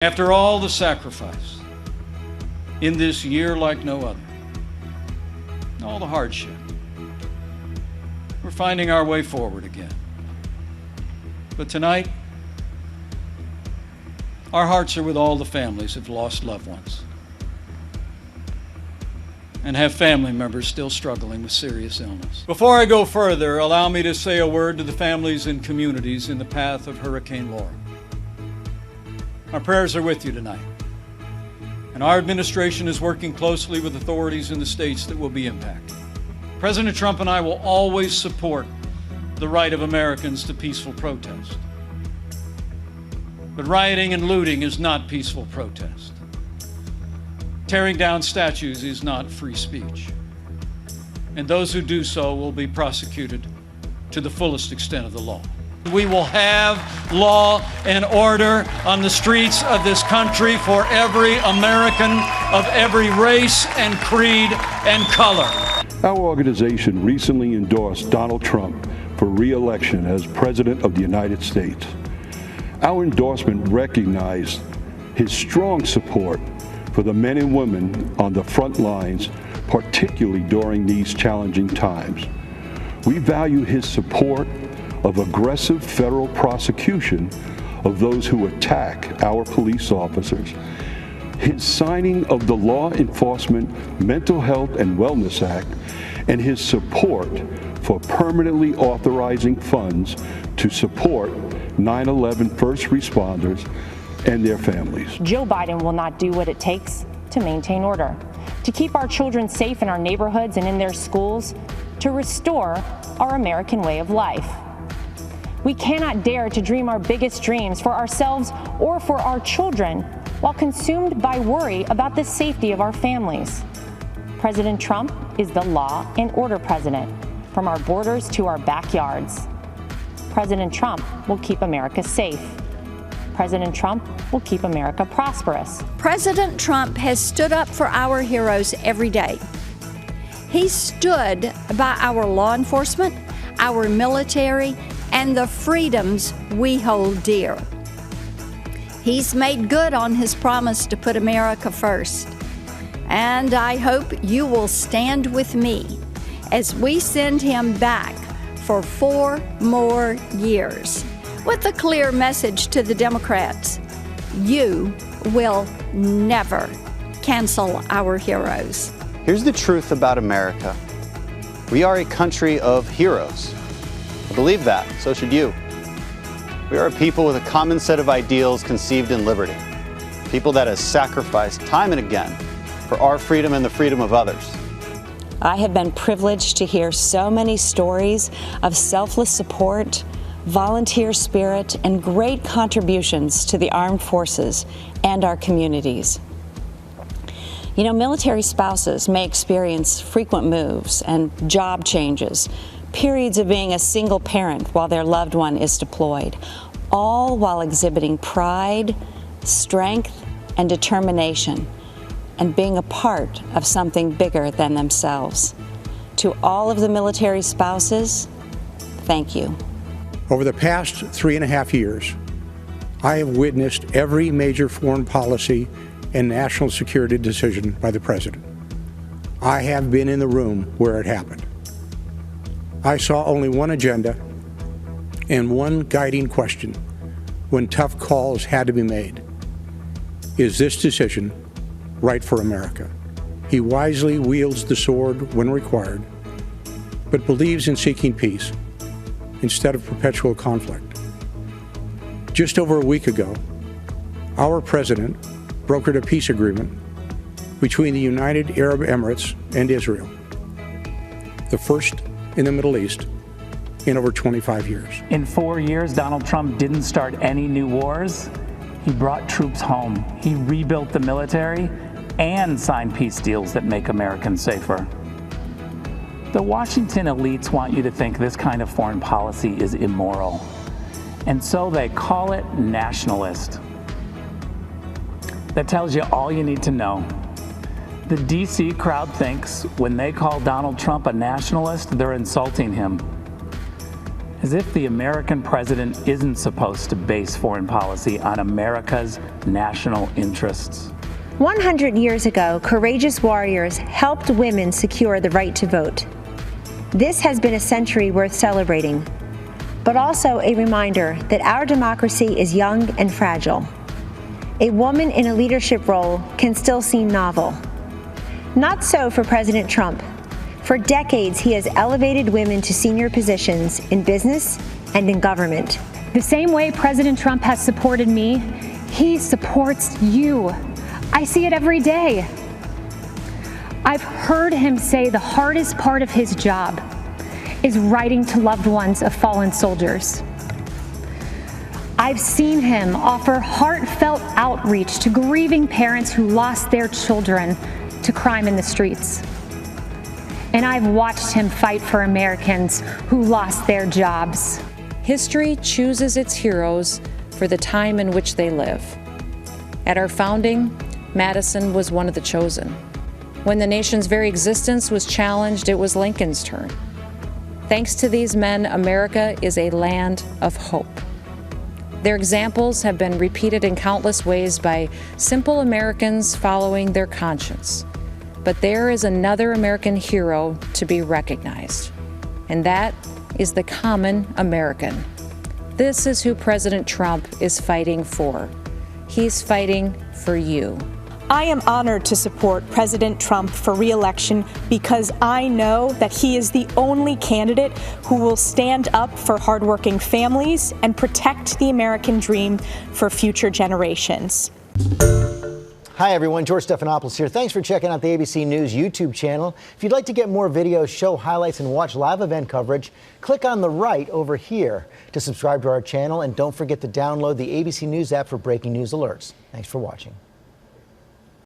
After all the sacrifice in this year like no other, all the hardship, we're finding our way forward again. But tonight, our hearts are with all the families who've lost loved ones and have family members still struggling with serious illness. Before I go further, allow me to say a word to the families and communities in the path of Hurricane Laura. Our prayers are with you tonight, and our administration is working closely with authorities in the states that will be impacted. President Trump and I will always support the right of Americans to peaceful protest. But rioting and looting is not peaceful protest. Tearing down statues is not free speech. And those who do so will be prosecuted to the fullest extent of the law. We will have law and order on the streets of this country for every American of every race and creed and color. Our organization recently endorsed Donald Trump for re-election as President of the United States. Our endorsement recognized his strong support for the men and women on the front lines, particularly during these challenging times. We value his support of aggressive federal prosecution of those who attack our police officers, his signing of the Law Enforcement Mental Health and Wellness Act, and his support for permanently authorizing funds to support 9/11 first responders and their families. Joe Biden will not do what it takes to maintain order, to keep our children safe in our neighborhoods and in their schools, to restore our American way of life. We cannot dare to dream our biggest dreams for ourselves or for our children while consumed by worry about the safety of our families. President Trump is the law and order president, from our borders to our backyards. President Trump will keep America safe. President Trump will keep America prosperous. President Trump has stood up for our heroes every day. He stood by our law enforcement, our military, and the freedoms we hold dear. He's made good on his promise to put America first. And I hope you will stand with me as we send him back for 4 more years with a clear message to the Democrats: you will never cancel our heroes. Here's the truth about America. We are a country of heroes. I believe that, so should you. We are a people with a common set of ideals conceived in liberty. People that have sacrificed time and again for our freedom and the freedom of others. I have been privileged to hear so many stories of selfless support, volunteer spirit, and great contributions to the armed forces and our communities. You know, military spouses may experience frequent moves and job changes, periods of being a single parent while their loved one is deployed, all while exhibiting pride, strength, and determination, and being a part of something bigger than themselves. To all of the military spouses, thank you. Over the past 3.5 years, I have witnessed every major foreign policy and national security decision by the President. I have been in the room where it happened. I saw only one agenda and one guiding question when tough calls had to be made. Is this decision right for America? He wisely wields the sword when required, but believes in seeking peace instead of perpetual conflict. Just over a week ago, our president brokered a peace agreement between the United Arab Emirates and Israel, the first in the Middle East in over 25 years. In 4 years, Donald Trump didn't start any new wars. He brought troops home. He rebuilt the military and signed peace deals that make Americans safer. The Washington elites want you to think this kind of foreign policy is immoral, and so they call it nationalist. That tells you all you need to know. The DC crowd thinks when they call Donald Trump a nationalist, they're insulting him. as if the American president isn't supposed to base foreign policy on America's national interests. 100 years ago, courageous warriors helped women secure the right to vote. This has been a century worth celebrating, but also a reminder that our democracy is young and fragile. A woman in a leadership role can still seem novel. Not so for President Trump. For decades, he has elevated women to senior positions in business and in government. The same way President Trump has supported me, he supports you. I see it every day. I've heard him say the hardest part of his job is writing to loved ones of fallen soldiers. I've seen him offer heartfelt outreach to grieving parents who lost their children to crime in the streets. And I've watched him fight for Americans who lost their jobs. History chooses its heroes for the time in which they live. At our founding, Madison was one of the chosen. When the nation's very existence was challenged, it was Lincoln's turn. Thanks to these men, America is a land of hope. Their examples have been repeated in countless ways by simple Americans following their conscience. But there is another American hero to be recognized, and that is the common American. This is who President Trump is fighting for. He's fighting for you. I am honored to support President Trump for re-election because I know that he is the only candidate who will stand up for hardworking families and protect the American dream for future generations. Hi everyone, George Stephanopoulos here. Thanks for checking out the ABC News YouTube channel. If you'd like to get more videos, show highlights, and watch live event coverage, click on the right over here to subscribe to our channel, and don't forget to download the ABC News app for breaking news alerts. Thanks for watching.